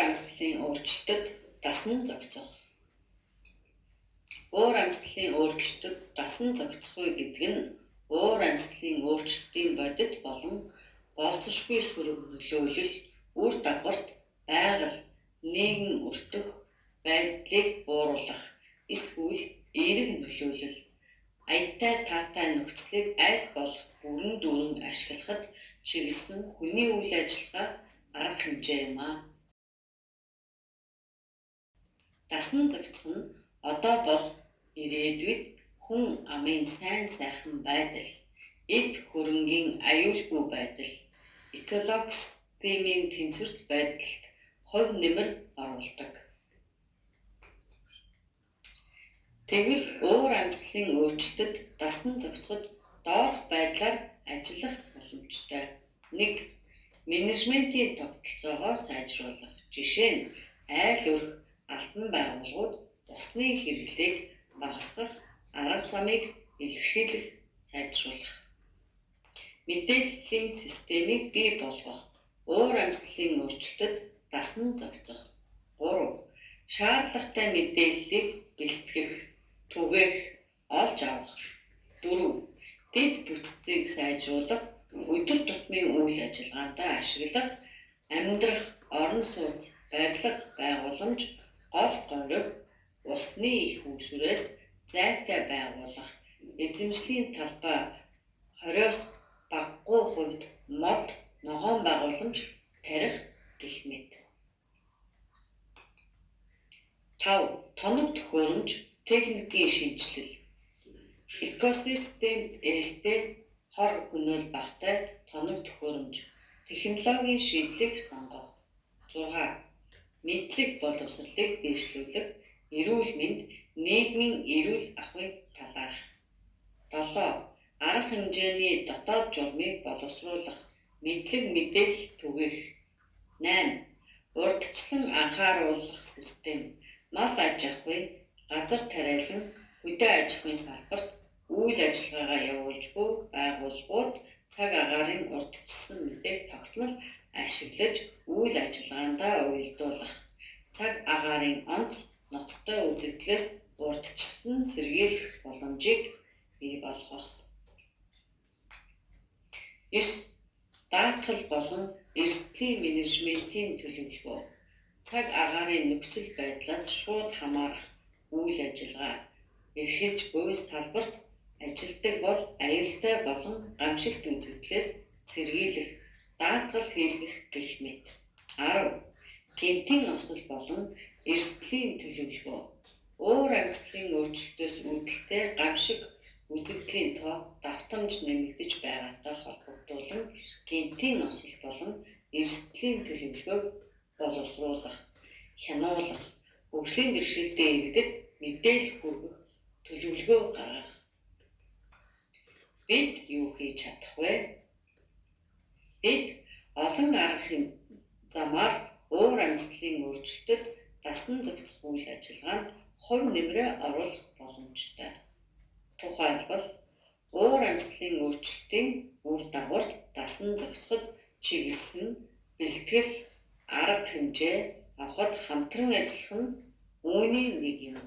Амьсгалын өөрчлөлтөд дасан зохицох. Уур амьсгалын өөрчлөлтөд дасан зохицохгүй гэдэг нь уур амьсгалын өөрчлөлтийн бодит болон болцсошгүй сөрөг нөлөөлөл, үр дагаварт байгаль, нийгэм өртөх байдлыг бууруулах, эсвэл эерэг нөлөөлөл, аяттай таатай нөхцөлийг аль болох бүрэн дүүрэн ашиглахад чиглэсэн хүний үйл ажиллагаа арга хэмжээ юм аа. Дасан зохицох нь одоо бол ирээдүйд хүн амын сайн сайхан байдал, эд хөрөнгийн аюулгүй байдал, экосистемийн тэнцвэрт байдалд хувь нэмэр оруулдаг. Тэгвэл уур амьсгалын өөрчлөлтөд дасан зохицоход доорх байдлаар ажиллах боломжтой. 1. Менежментийн тогтолцоогоо сайжруулах. Жишээ нь айл өрх албан байгууллагууд усны хэрэглээг багасгах арга замыг илэрхийлэх, сайжруулах. Мэдээллийн системийг бий болгох. Уур амьсгалын өөрчлөлтөд дасан зохицох. 3. Шаардлагатай мэдээллийг бэлтгэх, түгээх, олж авах. 4. Дэд бүтцийг сайжруулах, өдөр тутмын үйл ажиллагаанд ашиглах, амьдрах, орон сууц, барилга, байгууламж, гол гориг, усны их үүсвэрээс зайтай байгуулах, эзэмшлийн талбай 20-оос багагүй хувьд мод, ногоон байгууламж тарих гэх мэт. 5. Тоног төхөөрөмж, техникийн шинжилэл. Экосистемд ээлтэй хор хөнөөл багтай тоног төхөөрөмж, технологийн шийдлийг сонгох. 6. Мэдлэг боловсролыг дэвшлүүлэх, эрүүл мэнд, нийгмийн эрүүл ахуйг талаарх. 7. Арга хэмжээний дотоод журмыг боловсруулах, мэдлэг мэдээлэл түгээх. 8. Урьдчилан анхааруулах систем, мал аж ахуй, газар тариалан, хөдөө аж ахуйн салбарт үйл ажиллагаагаа явуулж буй байгууллагууд цаг агаарын урьдчилсан мэдээг тогтмол ашиглаж үйл ажиллагаанд уялдуулах, цаг агаарын онц ноцтой үзэгдлээс урьдчилан сэргийлэх боломжийг бий болгох. 9. Даатгал болон эрсдлийн менежментийн төлөвлөгөө. Цаг агаарын нөхцөл байдлаас шууд хамаарах үйл ажиллагаа эрхэлж буй салбарт ажилтдаг бол аюултай болон гамшигт үзэгдлээс сэргийлэх, даатгал хийлгэх гэх мэт. 10. Гэмтийн осол болон эрсдлийн төлөвлөгөө. Уур амьсгалын өөрчлөлтөөс үүдэлтэй гамшиг үзэгдлийн тоо давтамж нэмэгдэж байгаатай холбогдуулан гэмтийн осол болон эрсдлийн төлөвлөгөөг боловсруулах, хянуулах, хөгжлийн бэрхшээлтэй иргэдэд мэдээлэл хүргэх, төлөвлөгөө гаргах. Бид юу хийж чадах вэ? Бид олон арга замаар уур амьсгалын өөрчлөлтөд дасан зохицох үйл ажиллагаанд хувь нэмрээ оруулах боломжтой. Тухайлбал, уур амьсгалын өөрчлөлтийн үр дагаварт дасан зохицоход чиглэсэн бэлтгэл, арга хэмжээ авахд хамтран ажиллах нь үүний нэг юм.